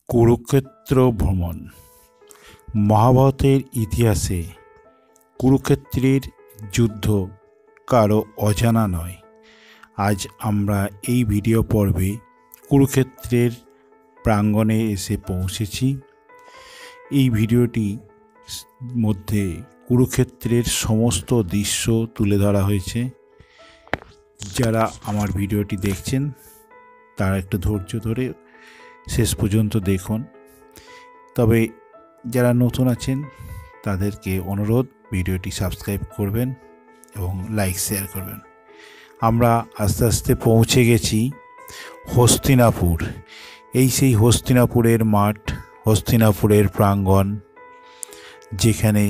কুরুক্ষেত্র ভ্রমণ। মহাভারতের ইতিহাসে কুরুক্ষেত্রের যুদ্ধ কারো অজানা নয়। আজ আমরা এই ভিডিও পর্বে কুরুক্ষেত্রের প্রাঙ্গণে এসে পৌঁছেছি। এই ভিডিওটি মধ্যে কুরুক্ষেত্রের সমস্ত দৃশ্য তুলে ধরা হয়েছে। যারা আমার ভিডিওটি দেখছেন তারা একটু ধৈর্য ধরে শেষ পর্যন্ত দেখুন। তবে যারা নতুন আছেন তাদেরকে অনুরোধ, ভিডিওটি সাবস্ক্রাইব করবেন এবং লাইক শেয়ার করবেন। আমরা আস্তে আস্তে পৌঁছে গেছি হস্তিনাপুর। সেই হস্তিনাপুরের মাঠ, হস্তিনাপুরের প্রাঙ্গণ, যেখানে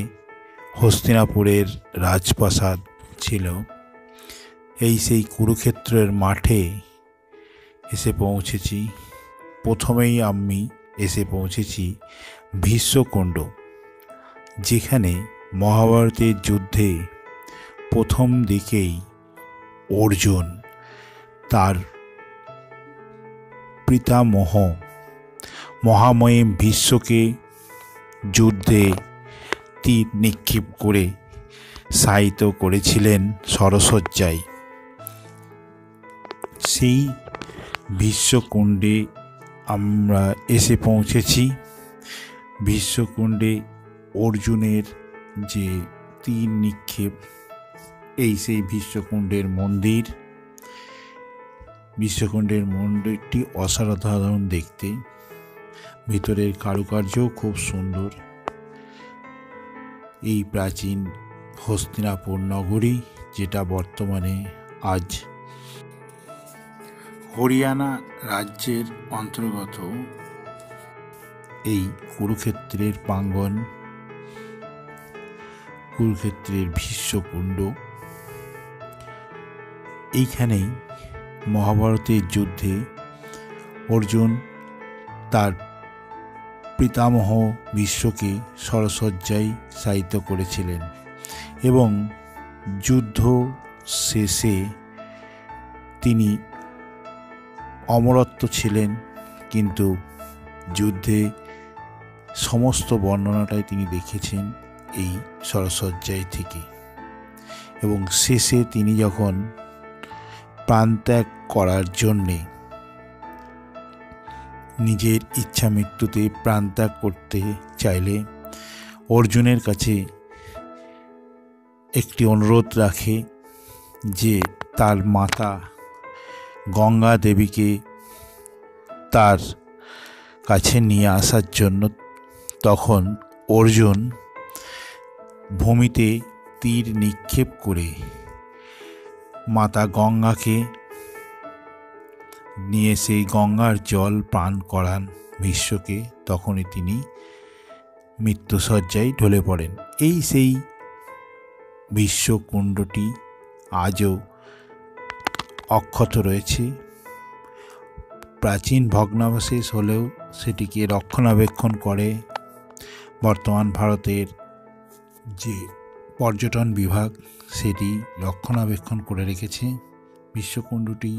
হস্তিনাপুরের রাজপ্রাসাদ ছিল। সেই কুরুক্ষেত্রের মাঠে এসে পৌঁছেছি। প্রথমেই আমি এসে পৌঁছেছি ভীষ্মকুণ্ড, যেখানে মহাভারতের যুদ্ধে প্রথম দিকেই অর্জুন তার পিতামহ মহামহিম ভীষ্মকে যুদ্ধে তীর নিক্ষেপ করে শায়িত করেছিলেন সরসজ্জায়। সেই ভীষ্মকুণ্ডে আমরা এসে পৌঁছেছি। ভীষ্মকুণ্ডে অর্জুনের যে তীর নিক্ষেপ, সেই ভীষ্মকুণ্ডের মন্দির। ভীষ্মকুণ্ডের মন্দিরটি অসাধারণ দেখতে, ভিতরের কারুকার্যও খুব সুন্দর। এই প্রাচীন হস্তিনাপুর নগরী, যেটা বর্তমানে আজ হরিয়ানা রাজ্যের অন্তর্গত, এই কুরুক্ষেত্রের প্রাঙ্গণ, কুরুক্ষেত্রের ভীষ্মকুণ্ড, এইখানেই মহাভারতের যুদ্ধে অর্জুন তার পিতামহ ভীষ্মকে সরসজ্জায় শায়িত করেছিলেন এবং যুদ্ধ শেষে তিনি অমরত্ব ছিলেন, কিন্তু যুদ্ধে সমস্ত বর্ণনাটাই তিনি দেখেছেন এই সরসজ্জায় থেকে। এবং শেষে তিনি যখন প্রাণত্যাগ করার জন্যে, নিজের ইচ্ছা মৃত্যুতে প্রাণত্যাগ করতে চাইলে অর্জুনের কাছে একটি অনুরোধ রাখে যে তার মাতা গঙ্গা দেবীকে তার কাছে নিয়ে আসার জন্য। তখন অর্জুন ভূমিতে তীর নিক্ষেপ করে মাতা গঙ্গাকে নিয়ে সেই গঙ্গার জল পান করান ভীষ্মকে। তখনই তিনি মৃত্যুশয্যায় ঢলে পড়েন। সেই ভীষ্মকুণ্ডটি আজও অক্ষত রয়েছে। প্রাচীন ভগ্নাবশেষ হলেও সেটিকে রক্ষণাবেক্ষণ করে বর্তমান ভারতের যে পর্যটন বিভাগ, সেটি রক্ষণাবেক্ষণ করে রেখেছে। ভীষ্মকুণ্ডটি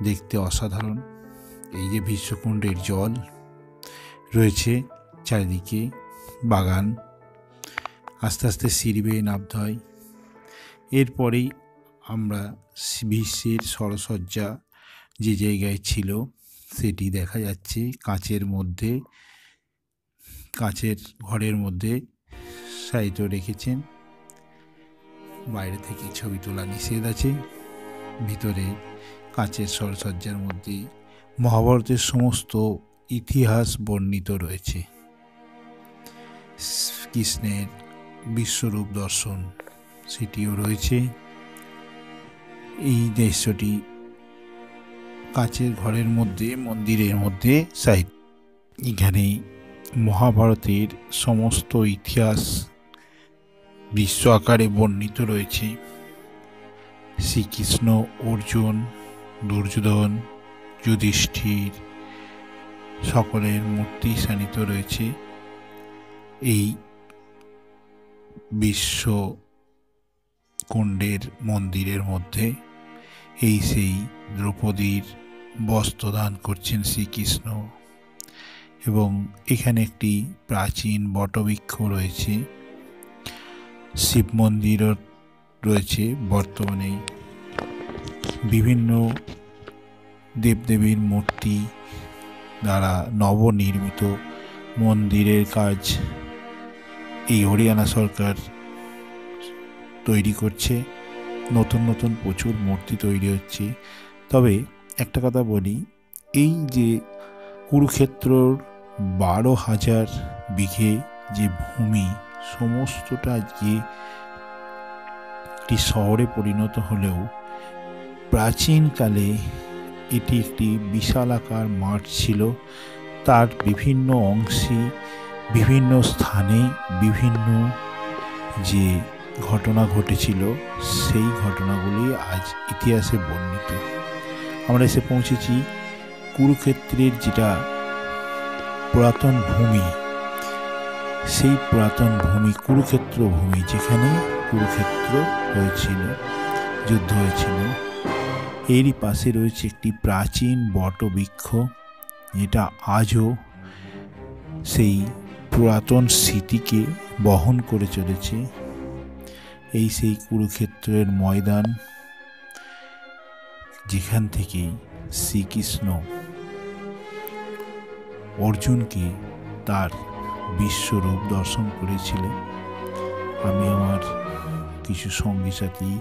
দেখতে অসাধারণ। এই যে ভীষ্মকুণ্ডের জল রয়েছে, চারিদিকে বাগান, আস্তে আস্তে সিঁড়ি বেয়ে নামতে হয়। এরপরেই আমরা ভীষ্মের সরসজ্জা যে জায়গায় ছিল সেটি দেখা যাচ্ছে। কাঁচের মধ্যে, কাঁচের ঘরের মধ্যে শায়িত রেখেছেন। বাইরে থেকে ছবি তোলা নিষেধ আছে। ভিতরে কাঁচের সরসজ্জার মধ্যে মহাভারতের সমস্ত ইতিহাস বর্ণিত রয়েছে। কৃষ্ণের বিশ্বরূপ দর্শন সেটিও রয়েছে। এই দৃশ্যটি কাঁচের ঘরের মধ্যে, মন্দিরের মধ্যে শায়িত। এখানে মহাভারতের সমস্ত ইতিহাস বিশ্ব আকারে বর্ণিত রয়েছে। শ্রীকৃষ্ণ, অর্জুন, দুর্যোধন, যুধিষ্ঠির সকলের মূর্তি শায়িত রয়েছে এই ভীষ্মকুণ্ডের মন্দিরের মধ্যে। সেই দ্রৌপদীর বস্ত্র দান করছেন শ্রীকৃষ্ণ। এবং এখানে একটি প্রাচীন বটবৃক্ষ রয়েছে। শিব মন্দিরও রয়েছে। বর্তমানে বিভিন্ন দেবদেবীর মূর্তি দ্বারা নবনির্মিত মন্দিরের কাজ এই হরিয়ানা সরকার তৈরি করছে। নতুন নতুন প্রচুর মূর্তি তৈরি হচ্ছে। তবে একটা কথা বলি, এই যে কুরুক্ষেত্রর 12,000 বিঘে যে ভূমি, সমস্তটা যে একটি শহরে পরিণত হলেও প্রাচীনকালে এটি একটি বিশালাকার মাঠ ছিল। তার বিভিন্ন অংশে, বিভিন্ন স্থানে বিভিন্ন যে ঘটনা ঘটেছিল, সেই ঘটনাগুলি আজ ইতিহাসে বর্ণিত। আমরা এসে পৌঁছেছি কুরুক্ষেত্রের যেটা পুরাতন ভূমি, সেই পুরাতন ভূমি কুরুক্ষেত্র ভূমি, যেখানে কুরুক্ষেত্র হয়েছিল, যুদ্ধ হয়েছিল। এরই পাশে রয়েছে একটি প্রাচীন বটবৃক্ষ, যেটা আজও সেই পুরাতন স্মৃতিকে বহন করে চলেছে। এই সেই কুরুক্ষেত্রের ময়দান, যেখান থেকে শ্রীকৃষ্ণ অর্জুনকে তার বিশ্বরূপ দর্শন করেছিলেন। আমি আমার কিছু সঙ্গী সাথী,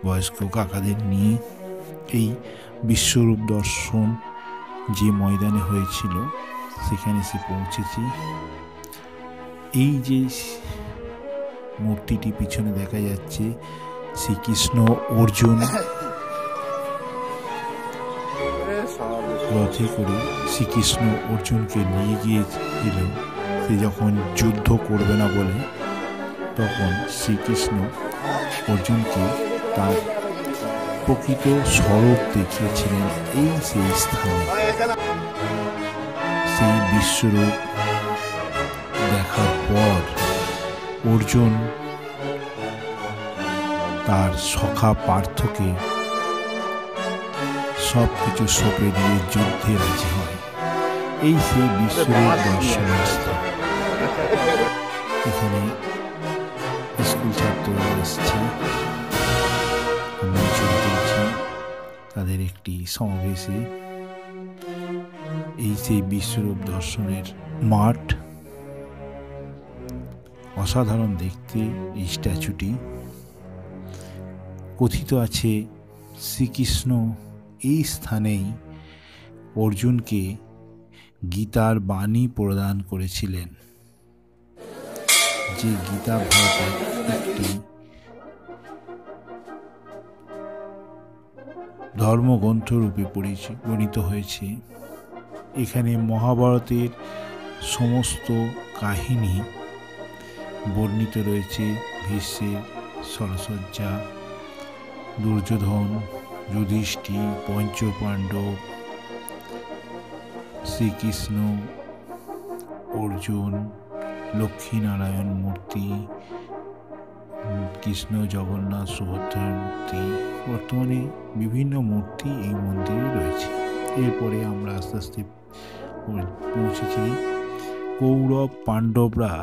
বয়স্ক কাকাদের নিয়ে এই বিশ্বরূপ দর্শন যে ময়দানে হয়েছিল সেখানে এসে পৌঁছেছি। এই যে মূর্তিটি পিছনে দেখা যাচ্ছে, শ্রীকৃষ্ণ অর্জুন রথে করে শ্রীকৃষ্ণ অর্জুনকে নিয়ে গিয়েছিল। সে যখন যুদ্ধ করবে না বলে, তখন শ্রীকৃষ্ণ অর্জুনকে তার প্রকৃত স্বরূপ দেখিয়েছিলেন। এই সেই স্থানে সেই বিশ্বরূপ দেখার পর অর্জুন তার সখা পার্থকে সব কিছু সঁপে দিয়ে যুদ্ধে রাজি হয়। এই সেই বিশ্বরূপ দর্শনের স্থান। এখানে স্কুল ছাত্ররা এসছে, আমি ছবি তুলছি তাদের একটি সমাবেশে। এই সেই বিশ্বরূপ দর্শনের মাঠ। অসাধারণ দেখতে এই স্ট্যাচুটি। কথিত আছে শ্রীকৃষ্ণ এই স্থানেই অর্জুনকে গীতার বাণী প্রদান করেছিলেন, যে গীতা ভারতের একটি ধর্মগ্রন্থ রূপে পরিগণিত হয়েছে। এখানে মহাভারতের সমস্ত কাহিনী বর্ণিত রয়েছে। ভীষ্মের শরসজ্জা, দুর্যোধন, যুধিষ্ঠির, পঞ্চপাণ্ডব, শ্রীকৃষ্ণ, অর্জুন, লক্ষ্মীনারায়ণ মূর্তি, কৃষ্ণ, জগন্নাথ, সুভদ্রার মূর্তি। বর্তমানে বিভিন্ন মূর্তি এই মন্দিরে রয়েছে। এরপরে আমরা আস্তে আস্তে পৌঁছেছি কৌরব পাণ্ডবরা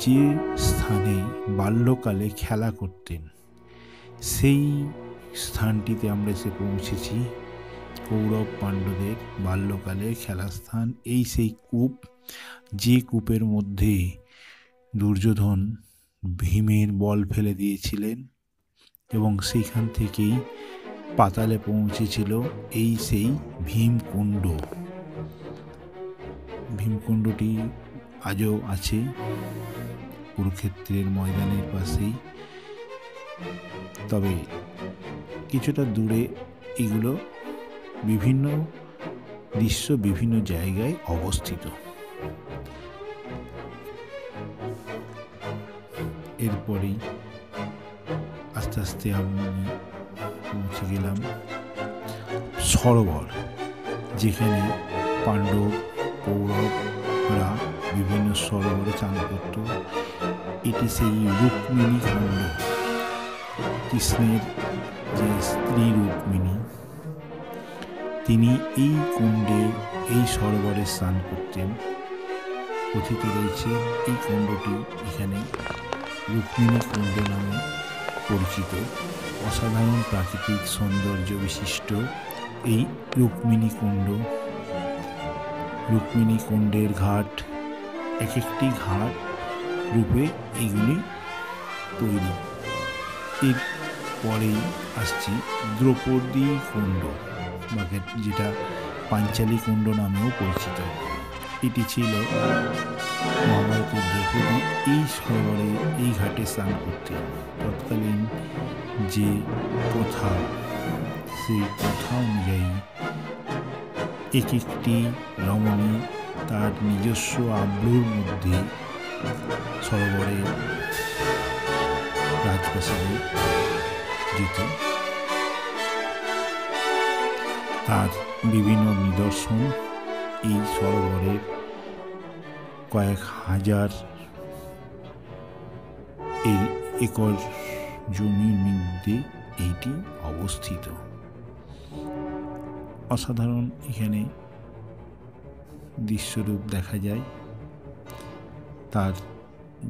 যে স্থানে বাল্যকালে খেলা করতেন, সেই স্থানটিতে আমরা এসে পৌঁছেছি। কৌরব পাণ্ডবদের বাল্যকালের খেলার স্থান। এই সেই কূপ, যে কূপের মধ্যে দুর্যোধন ভীমের বল ফেলে দিয়েছিলেন এবং সেইখান থেকেই পাতালে পৌঁছেছিল এই সেই ভীমকুণ্ড। ভীমকুণ্ডটি আজও আছে কুরুক্ষেত্রের ময়দানের পাশেই। তবে কিছুটা দূরে এগুলো বিভিন্ন দৃশ্য বিভিন্ন জায়গায় অবস্থিত। এরপরেই আস্তে আস্তে আমি পৌঁছে গেলাম সরোবর, যেখানে পাণ্ডব কৌরবরা বিভিন্ন সরোবরে চান করত। এটি সেই রুক্মিণী কুণ্ড, কৃষ্ণের যে স্ত্রী রুক্মিণী, তিনি এই কুণ্ডে এই সরোবরে স্নান করতেন। কথিত রয়েছে এই কুণ্ডটি এখানে রুক্মিণী কুণ্ড নামে পরিচিত। অসাধারণ প্রাকৃতিক সৌন্দর্য বিশিষ্ট এই রুক্মিণী কুণ্ড। রুক্মিণী কুণ্ডের ঘাট এক একটি ঘাট রূপে এইগুলি তৈরি। এর পরেই আসছি দ্রৌপদী কুণ্ড, যেটা পাঞ্চালী কুণ্ড নামেও পরিচিত। এটি ছিল মহাভারতের দ্রৌপদী এই সরোবরে এই ঘাটে স্নান করতেন। তৎকালীন যে প্রথা, সেই প্রথা অনুযায়ী এক একটি রমণী তার নিজস্ব আব্রুর মধ্যে সরোবরে রাজপ্রাসাদে যেত। তার বিভিন্ন নিদর্শন এই সরোবরের কয়েক হাজার একর জমির মধ্যে এইটি অবস্থিত। অসাধারণ এখানে দৃশ্যরূপ দেখা যায়। তার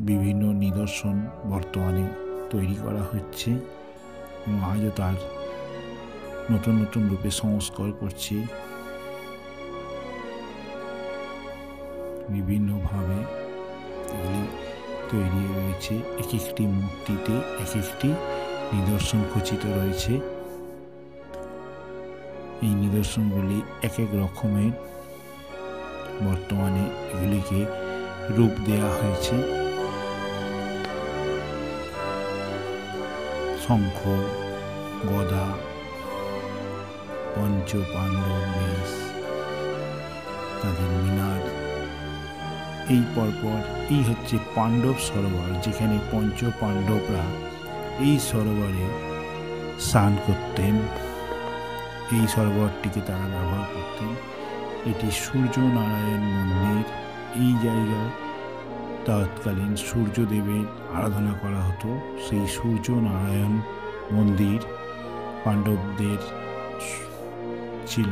বিভিন্ন নিদর্শন বর্তমানে তৈরি করা হচ্ছে এবং আজও তার নতুন নতুন রূপে সংস্কার করছে। বিভিন্নভাবে এগুলি তৈরি রয়েছে। এক একটি মূর্তিতে এক একটি নিদর্শন খচিত রয়েছে। এই নিদর্শনগুলি এক এক রকমের বর্তমানে এগুলিকে রূপ দেওয়া হয়েছে। শঙ্খ, গদা, পঞ্চ পাণ্ডব বেশ, তাদের মিনার, এই পরপর এই হচ্ছে পাণ্ডব সরোবর, যেখানে পঞ্চ পাণ্ডবরা এই সরোবরে স্নান করতেন। এই সরোবরটিকে তারা ব্যবহার করতেন। এটি সূর্য নারায়ণ মন্দির। এই জায়গায় তৎকালীন সূর্যদেবের আরাধনা করা হতো। সেই সূর্য নারায়ণ মন্দির পাণ্ডবদের ছিল।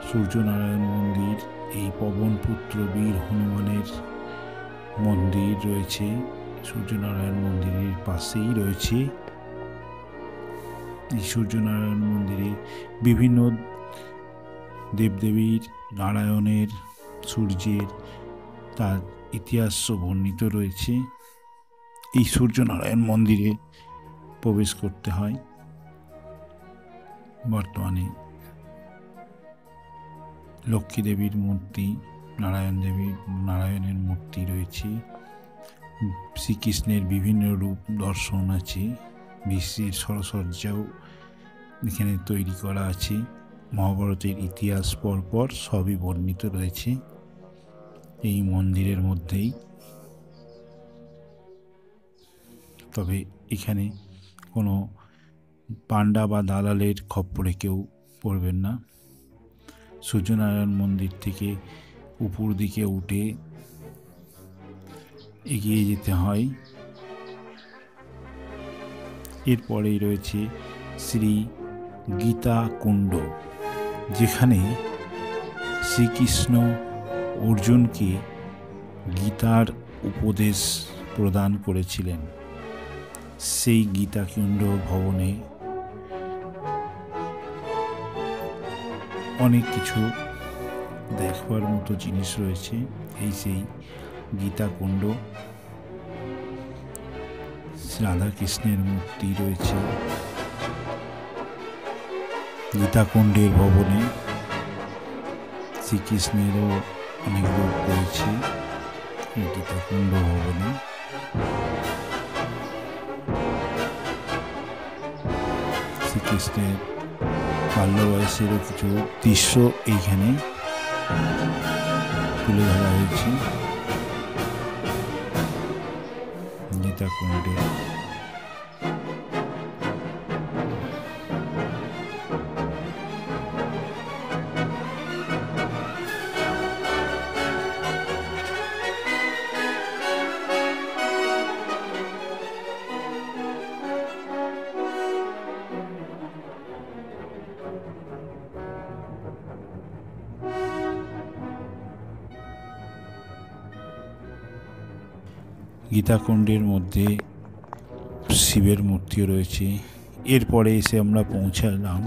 সূর্যনারায়ণ মন্দির, এই পবনপুত্র বীর হনুমানের মন্দির রয়েছে সূর্যনারায়ণ মন্দিরের পাশেই রয়েছে। এই সূর্যনারায়ণ মন্দিরে বিভিন্ন দেবদেবীর, নারায়ণের, সূর্যের তার ইতিহাস বর্ণিত রয়েছে। এই সূর্যনারায়ণ মন্দিরে প্রবেশ করতে হয়। বর্তমানে লক্ষ্মী দেবীর মূর্তি, নারায়ণের মূর্তি রয়েছে। শ্রীকৃষ্ণের বিভিন্ন রূপ দর্শন আছে। বিশ্বের সাজসজ্জাও এখানে তৈরি করা আছে। মহাভারতের ইতিহাস পরপর সবই বর্ণিত রয়েছে এই মন্দিরের মধ্যেই। তবে এখানে কোনো পান্ডা বা দালালের খপ্পরে কেউ পড়বেন না। সূর্যনারায়ণ মন্দির থেকে উপর দিকে উঠে এগিয়ে যেতে হয়। এরপরেই রয়েছে শ্রী গীতা কুণ্ড, যেখানে শ্রীকৃষ্ণ অর্জুনকে গীতার উপদেশ প্রদান করেছিলেন। সেই গীতাকুণ্ড ভবনে অনেক কিছু দেখবার মতো জিনিস রয়েছে। এই সেই গীতাকুণ্ড, রাধাকৃষ্ণের মূর্তি রয়েছে গীতাকুণ্ডের ভবনে। শ্রীকৃষ্ণেরও অনেক রূপ রয়েছে এই গীতাকুণ্ড ভবনে। শ্রীকৃষ্ণের বাল্য বয়সেরও কিছু দৃশ্য এইখানে তুলে ধরা হয়েছে গীতাকুণ্ডে। গীতাকুণ্ডের মধ্যে শিবের মূর্তিও রয়েছে। এরপরে এসে আমরা পৌঁছালাম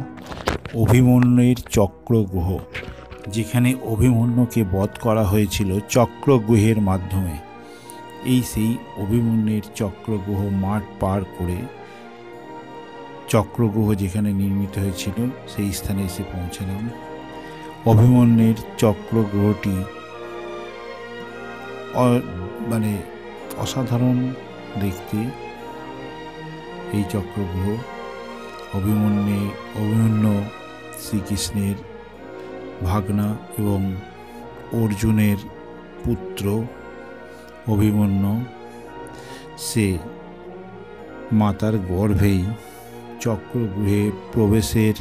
অভিমন্যুর চক্রগ্রহ, যেখানে অভিমন্যুকে বধ করা হয়েছিল চক্রগ্রহের মাধ্যমে। এই সেই অভিমন্যুর চক্রগ্রহ মাঠ পার করে চক্রগ্রহ যেখানে নির্মিত হয়েছিল সেই স্থানে এসে পৌঁছালাম। অভিমন্যুর চক্রগ্রহটি মানে অসাধারণ দেখতে। এই চক্রগ্রহ অভিমন্যু শ্রীকৃষ্ণের ভাগনা এবং অর্জুনের পুত্র অভিমন্যু, সে মাতার গর্ভেই চক্রগ্রহে প্রবেশের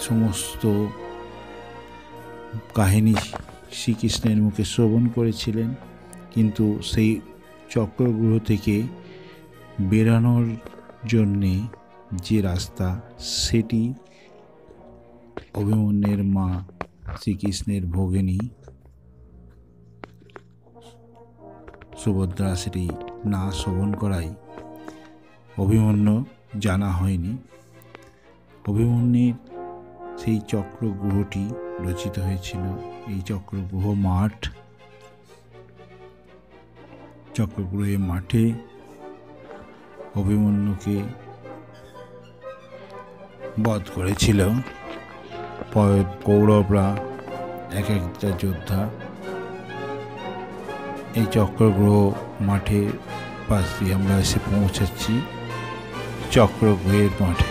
সমস্ত কাহিনী শ্রীকৃষ্ণের মুখে শ্রবণ করেছিলেন, কিন্তু সেই চক্রগ্রহ থেকে বেরানোর জন্যে যে রাস্তা, সেটি অভিমন্যুর মা শ্রীকৃষ্ণের ভগিনী সুভদ্রা সেটি না শ্রবণ করায় অভিমন্যু জানা হয়নি। অভিমন্যুর সেই চক্রগ্রহটি রচিত হয়েছিল। এই চক্রগ্রহ মাঠ, চক্রগ্রহের মাঠে অভিমন্যুকে বধ করেছিল কৌরবরা, এক একটা যোদ্ধা। এই চক্রগ্রহ মাঠে পাশ দিয়ে আমরা এসে পৌঁছাচ্ছি চক্রগ্রহের মাঠে।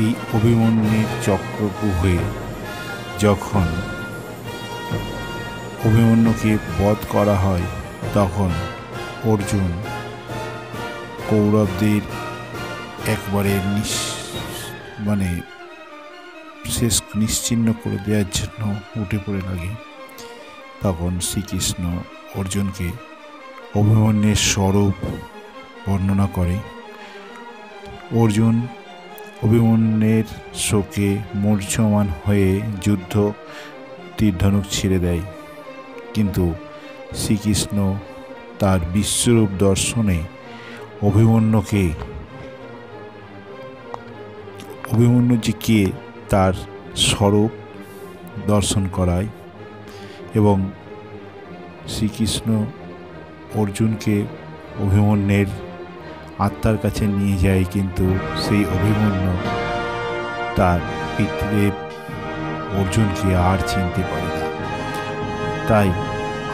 এই অভিমন্যুর চক্রগ্রহে যখন অভিমন্যুকে বধ করা হয়, তখন অর্জুন কৌরবদের একবারে শেষ নিশ্চিহ্ন করে দেওয়ার জন্য উঠে পড়ে লাগে। তখন শ্রীকৃষ্ণ অর্জুনকে অভিমন্যুর স্বরূপ বর্ণনা করে। অর্জুন অভিমন্যুর শোকে মূর্ছমান হয়ে যুদ্ধ তীরধনুক ছেড়ে দেয়, কিন্তু শ্রীকৃষ্ণ তার বিশ্বরূপ দর্শনে অভিমন্যুজিকে তার স্বরূপ দর্শন করায় এবং শ্রীকৃষ্ণ অর্জুনকে অভিমন্যুর আত্মার কাছে নিয়ে যায়, কিন্তু সেই অভিমন্যু তার পিতৃদেব অর্জুনকে আর চিনতে পারে না। তাই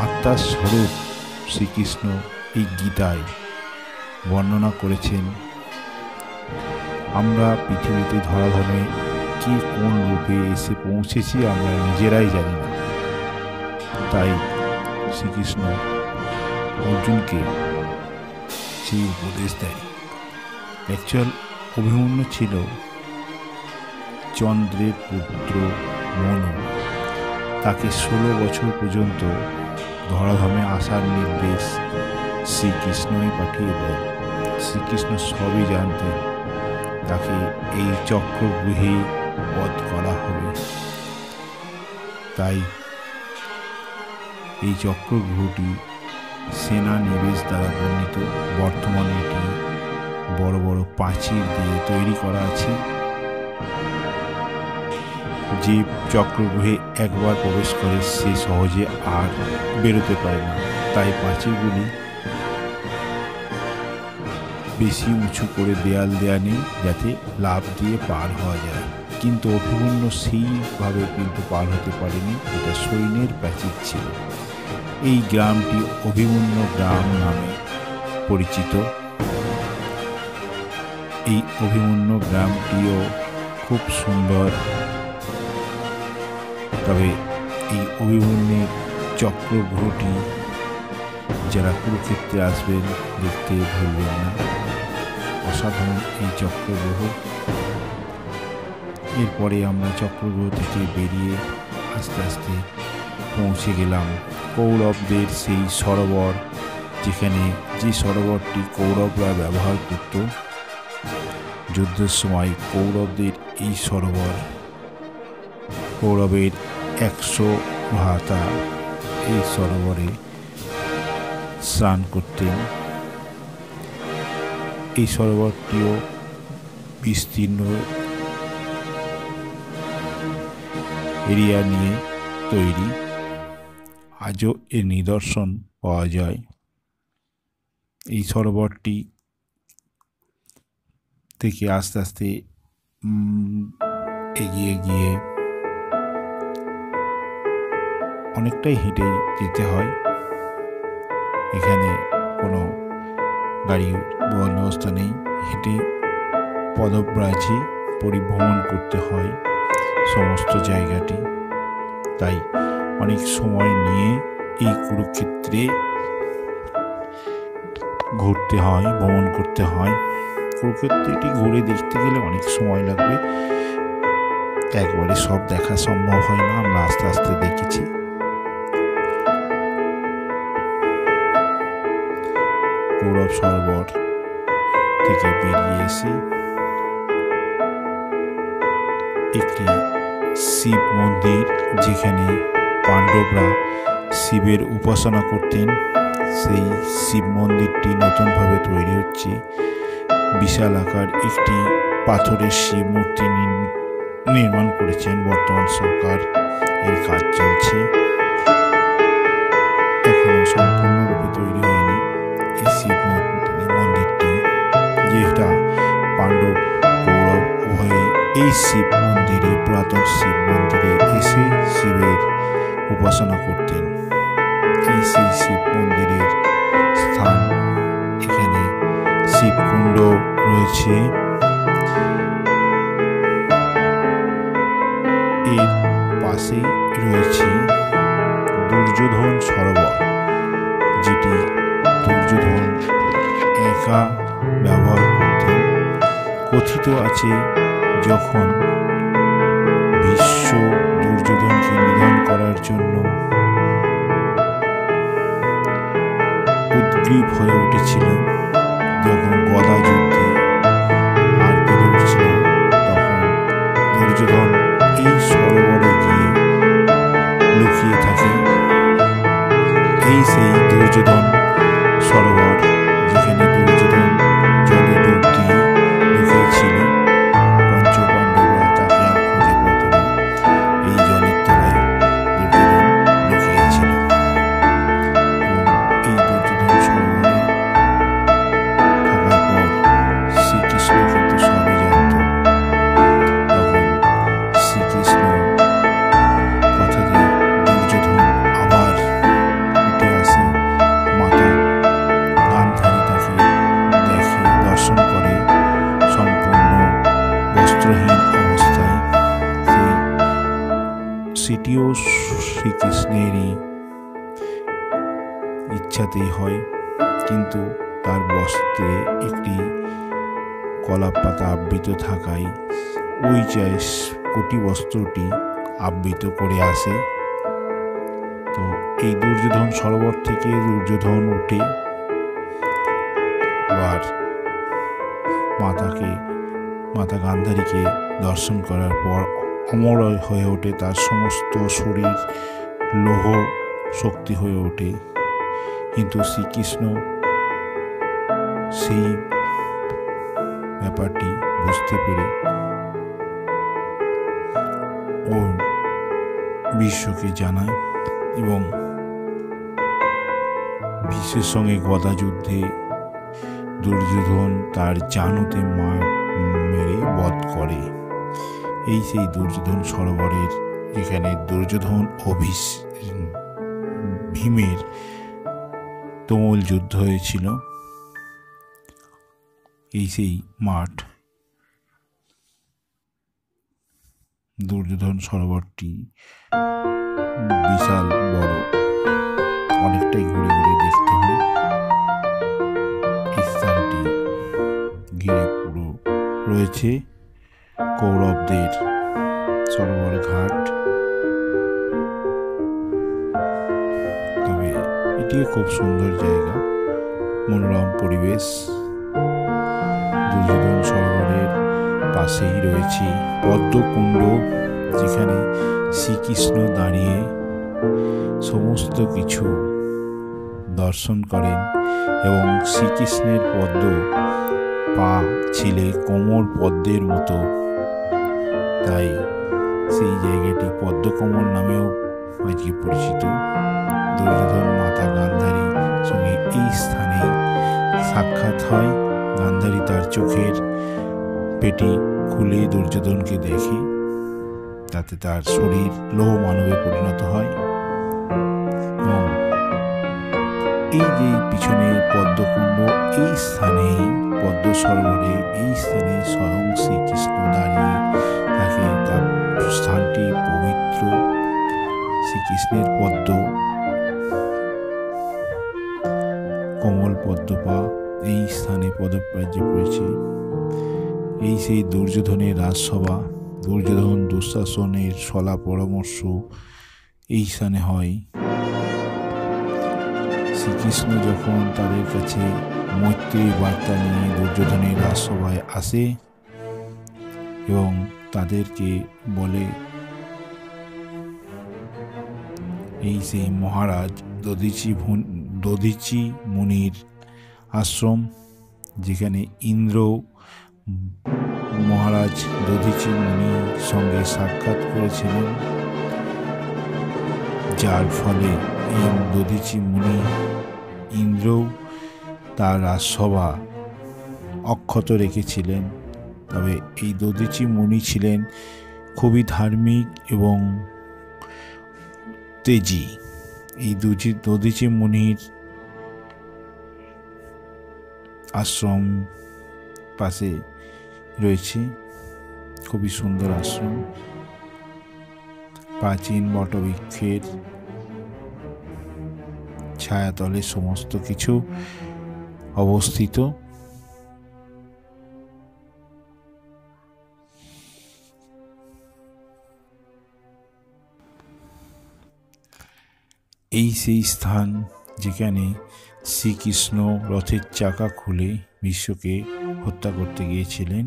আত্মার স্বরূপ শ্রীকৃষ্ণ এই গীতায় বর্ণনা করেছেন। আমরা পৃথিবীতে ধরাধামে কি কোন রূপে এসে পৌঁছেছি আমরা নিজেরাই জানি না। তাই শ্রীকৃষ্ণ অর্জুনকে সেই উপদেশ দেয়। অ্যাকচুয়াল অভিমন্যু ছিল চন্দ্রের পুত্র মনু। তাকে 16 বছর পর্যন্ত ধরাধামে আসার নির্দেশ শ্রীকৃষ্ণই পাঠিয়ে দেয়। শ্রীকৃষ্ণ সবই জানতেন তাকে এই চক্রগ্রহে বধ করা হবে। তাই এই চক্রগ্রহটি সেনা নিবেশ দ্বারা বর্ণিত। বর্তমানে এটি বড় বড় প্রাচীর দিয়ে তৈরি করা আছে। যে চক্রগ্রহে একবার প্রবেশ করে সে সহজে আর বেরোতে পারে না। তাই প্রাচীরগুলি বেশি উঁচু করে দেয়াল দেয়া নেই, যাতে লাফ দিয়ে পার হওয়া যায়। কিন্তু অভিমন্যু সেইভাবে কিন্তু পার হতে পারেনি, এটা সৈন্যের প্রাচীর ছিল। এই গ্রামটি অভিমন্যু গ্রাম নামে পরিচিত। এই অভিমন্যু গ্রামটিও খুব সুন্দর। তবে এই অভিমন্যুর চক্রগ্রহটি যারা কুরুক্ষেত্রে আসবেন দেখতে ভুলবেন না। অসাধারণ এই চক্রগ্রহ। এরপরে আমরা চক্রগ্রহ থেকে বেরিয়ে আস্তে আস্তে পৌঁছে গেলাম কৌরবদের সেই সরোবর, যেখানে যে সরোবরটি কৌরবরা ব্যবহার করত যুদ্ধের সময়। কৌরবদের এই সরোবর কৌরবের 100 ভ্রাতা এই সরোবরে স্নান করতেন। এই সরোবরটিও বিস্তীর্ণ এরিয়া নিয়ে তৈরি। আজও এর নিদর্শন পাওয়া যায়। এই সরোবরটি থেকে আস্তে আস্তে এগিয়ে গিয়ে অনেকটাই হেঁটে যেতে হয়। এখানে কোনো গাড়ির বন্দোবস্ত নেই, হেঁটে পদব্রজে পরিভ্রমণ করতে হয় সমস্ত জায়গাটি। তাই অনেক সময় নিয়ে এই কুরুক্ষেত্রে ঘুরতে হয়, ভ্রমণ করতে হয়। কুরুক্ষেত্রটি ঘুরে দেখতে গেলে অনেক সময় লাগবে, একবারে সব দেখা সম্ভব হয় না। আমরা আস্তে আস্তে দেখেছি। কৌরব সরোবর থেকে বেরিয়ে এসে একটি শিব মন্দির, যেখানে পাণ্ডবরা শিবের উপাসনা করতেন, সেই শিব মন্দিরটি নতুনভাবে তৈরি হচ্ছে। বিশাল আকার একটি পাথরের শিব মূর্তি নির্মাণ করেছেন বর্তমান সরকার। এর কাজ চলছে, এখনো সম্পূর্ণরূপে তৈরি হয়নি। এই শিব মন্দিরটি, যেটা পাণ্ডব কৌরব উভয়ে এই শিব মন্দিরে, পুরাতন শিব মন্দিরে এসে শিবের উপাসনা করতেন। এই সেই শিব মন্দিরের স্থান। এখানে শিবকুণ্ড রয়েছে। এর পাশে রয়েছে দুর্যোধন সরোবর, যেটি দুর্যোধন একা ব্যবহার করতেন। কথিত আছে, যখন ভীষ্ম দুর্যোধনকে নিধন করার জন্য উদ্গ্রীব হয়ে উঠেছিল, যখন গদা যুদ্ধে আর পেরে উঠছিল, তখন দুর্যোধন এই সরোবরে গিয়ে লুকিয়ে থাকে। এই সেই দুর্যোধন সরোবর, যেখানে দুর্যোধন জলে ডুব দিয়ে লুকিয়েছিল। পঞ্চপাণ্ডবরা তাকে আর খুঁজে পেত না। এই জলের তলায় দুর্যোধন লুকিয়েছিল। এই দুর্যোধন সরোবরে থাকার পর শ্রীকৃষ্ণ কিন্তু সবই জানত। তখন শ্রীকৃষ্ণ কথাতে দুর্যোধন আবার উঠে আসে। মাতা গান্ধারী তাকে দেখে, দর্শন করে সম্পূর্ণ বস্ত্রহীন অবস্থায়। সেটিও শ্রীকৃষ্ণেরই ইচ্ছাতেই হয়, কিন্তু তার বস্ত্রে একটি কলাপ পাতা আবৃত থাকায় ওই কোটি বস্ত্রটি আবৃত করে আসে। তো এই দুর্যোধন সরোবর থেকে দুর্যোধন উঠে আবার মাতা গান্ধারীকে দর্শন করার পর অমর হয়ে ওঠে। তার সমস্ত শরীর লৌহ শক্তি হয়ে ওঠে। কিন্তু শ্রীকৃষ্ণ সেই ব্যাপারটি বুঝতে পেরে ও বিশ্বকে জানায়, এবং বিশ্বের সঙ্গে গদা যুদ্ধে দুর্যোধন তার জানুতে মেরে বধ করে। এই সেই দুর্যোধন সরোবরের, যেখানে দুর্যোধন ও ভীমের তুমুল যুদ্ধ হয়েছিল। এই সেই মাঠ। দুর্যোধন সরোবরটি বিশাল বড়, অনেকটাই ঘুরে ঘুরে দেখতে হয়। এই স্থানটি ঘিরে পুরো রয়েছে কৌরবদের সরোবর ঘাট। তবে এটিও খুব সুন্দর জায়গা, মনোরম পরিবেশ। দুর্যোধন সরোবরের পাশেই রয়েছে পদ্মকুণ্ড, যেখানে শ্রীকৃষ্ণ দাঁড়িয়ে সমস্ত কিছু দর্শন করেন এবং শ্রীকৃষ্ণের পদ্ম পা ছিলে কোমর পদ্মের মতো, তাই সেই জায়গাটি পদ্মকমল নামেও আজকে পরিচিত। দুর্যোধন মাতা গান্ধারীর সঙ্গে এই স্থানে সাক্ষাৎ হয়। গান্ধারী তার চোখের পেটি খুলে দুর্যোধনকে দেখে, তাতে তার শরীর লৌহ মানবে পরিণত হয়। এবং এই যে পিছনে পদ্মকুণ্ড, এই স্থানে পদ্ম সরোবরে এই স্থানে স্বয়ং শ্রীকৃষ্ণ দাঁড়িয়ে থাকে। তার স্থানটি পবিত্র। শ্রীকৃষ্ণের পদ্ম কমল পদ্মপা এই স্থানে পদপ্রাজ্য করেছে। এই সেই দুর্যোধনের রাজসভা, দুর্যোধন দুঃশাসনের সলা পরামর্শ এই স্থানে হয়। শ্রীকৃষ্ণ যখন তাদের কাছে মৈত্রী বার্তা নিয়ে দুর্যোধনের রাজসভায় আসে এবং তাদেরকে বলে, এই সেই মহারাজ দধিচি মুনির আশ্রম, যেখানে ইন্দ্র মহারাজ দধিচি মুনির সঙ্গে সাক্ষাৎ করেছিলেন, যার ফলে এই দধিচি মুনি ইন্দ্র তার রাজসভা অক্ষত রেখেছিলেন। তবে এই দধিচি মুনি ছিলেন খুবই ধার্মিক এবং তেজি। এই দধিচি মুনির আশ্রম পাশে রয়েছে খুবই সুন্দর আশ্রম, প্রাচীন বটবৃক্ষের ছায়াতলে সমস্ত কিছু অবস্থিত। এই সেই স্থান যেখানে শ্রীকৃষ্ণ রথের চাকা খুলে বিশ্বকে হত্যা করতে গিয়েছিলেন।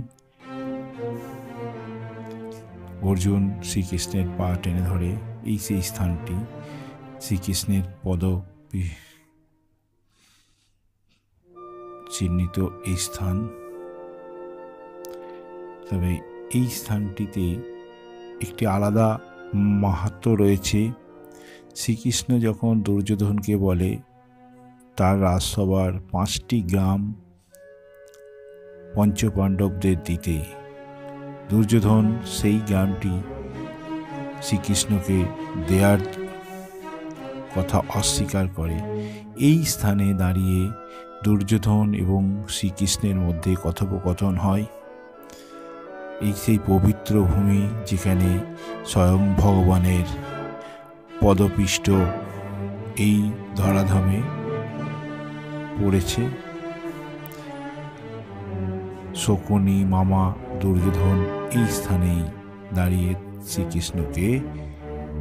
অর্জুন শ্রীকৃষ্ণের পা টেনে ধরে। এই সেই স্থানটি শ্রীকৃষ্ণের পদ চিহ্নিত এই স্থান। তবে এই স্থানটিতে একটি আলাদা মাহাত্ম্য রয়েছে। শ্রীকৃষ্ণ যখন দুর্যোধনকে বলে তার রাজসভার 5টি গ্রাম পঞ্চপাণ্ডবদের দিতে, দুর্যোধন সেই গ্রামটি শ্রীকৃষ্ণকে দেয়ার কথা অস্বীকার করে। এই স্থানে দাঁড়িয়ে দুর্যোধন এবং শ্রীকৃষ্ণের মধ্যে কথোপকথন হয়। এই সেই পবিত্র ভূমি যেখানে স্বয়ং ভগবানের পদপিষ্ট এই ধরাধামে পড়েছে। শকুনি মামা দুর্যোধন এই স্থানেই দাঁড়িয়ে শ্রীকৃষ্ণকে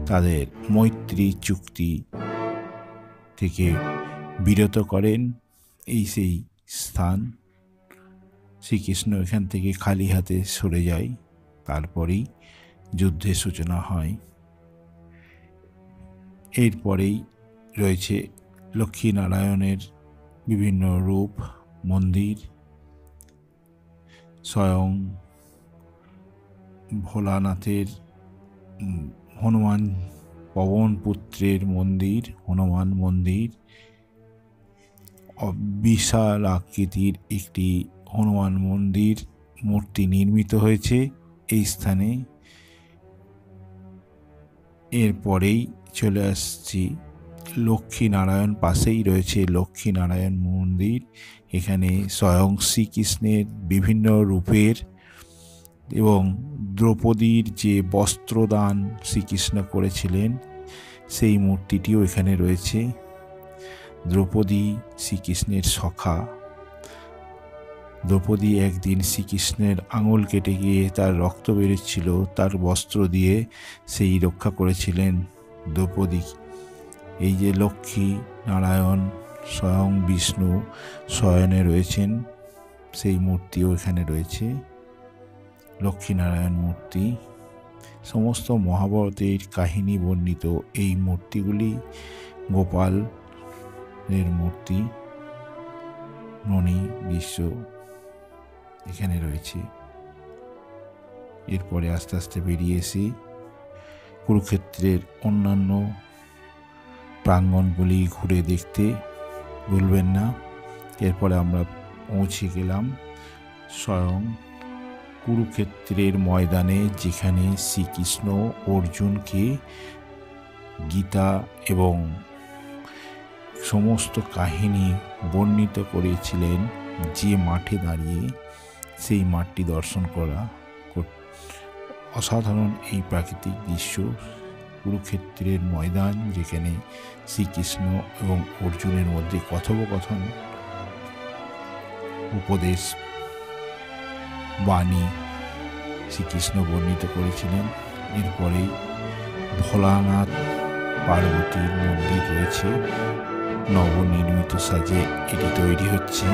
তাদের মৈত্রী চুক্তি থেকে বিরত করেন। এই সেই স্থান। শ্রীকৃষ্ণ এখান থেকে খালি হাতে সরে যায়। তারপরেই যুদ্ধের সূচনা হয়। এরপরেই রয়েছে লক্ষ্মীনারায়ণের বিভিন্ন রূপ, মন্দির, স্বয়ং ভোলানাথের হনুমান পবন পুত্রের মন্দির, হনুমান মন্দির, বিশাল আকৃতির একটি হনুমান মন্দির মূর্তি নির্মিত হয়েছে এই স্থানে। এরপরেই চলে আসছি লক্ষ্মীনারায়ণ, পাশেই রয়েছে লক্ষ্মীনারায়ণ মন্দির। এখানে স্বয়ং শ্রীকৃষ্ণের বিভিন্ন রূপের এবং দ্রৌপদীর যে বস্ত্রদান শ্রীকৃষ্ণ করেছিলেন সেই মূর্তিটিও এখানে রয়েছে। দ্রৌপদী শ্রীকৃষ্ণের সখা। দ্রৌপদী একদিন শ্রীকৃষ্ণের আঙুল কেটে গিয়ে তার রক্ত বেরোচ্ছিল, তার বস্ত্র দিয়ে সেই রক্ষা করেছিলেন দ্রৌপদী। এই যে লক্ষ্মী নারায়ণ স্বয়ং বিষ্ণু শয়নে রয়েছেন, সেই মূর্তিও এখানে রয়েছে, লক্ষ্মীনারায়ণ মূর্তি। সমস্ত মহাভারতের কাহিনী বর্ণিত এই মূর্তিগুলি গোপালের মূর্তি ননী বিশ্ব এখানে রয়েছে। এরপরে আস্তে আস্তে বেরিয়ে এসে কুরুক্ষেত্রের অন্যান্য প্রাঙ্গণগুলি ঘুরে দেখতে ভুলবেন না। এরপরে আমরা পৌঁছে গেলাম স্বয়ং কুরুক্ষেত্রের ময়দানে, যেখানে শ্রীকৃষ্ণ অর্জুনকে গীতা এবং সমস্ত কাহিনী বর্ণিত করেছিলেন। যে মাঠে দাঁড়িয়ে সেই মাঠটি দর্শন করা অসাধারণ এই প্রাকৃতিক দৃশ্য। কুরুক্ষেত্রের ময়দান, যেখানে শ্রীকৃষ্ণ এবং অর্জুনের মধ্যে কথোপকথন, উপদেশ বাণী শ্রীকৃষ্ণ বর্ণিত করেছিলেন। এরপরে ভোলানাথ পার্বতীর মন্দির রয়েছে, নবনির্মিত সাজে এটি তৈরি হচ্ছে।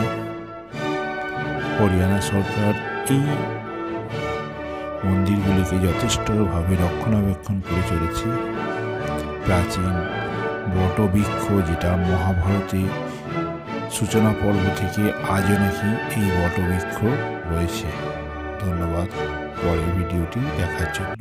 হরিয়ানা সরকার এই মন্দিরগুলিকে যথেষ্টভাবে রক্ষণাবেক্ষণ করে চলেছে। প্রাচীন বটবৃক্ষ, যেটা মহাভারতে সূচনা পর্ব থেকে আজও নাকি এই বটবৃক্ষ রয়েছে। ধন্যবাদ পরের ভিডিওটি দেখার জন্য।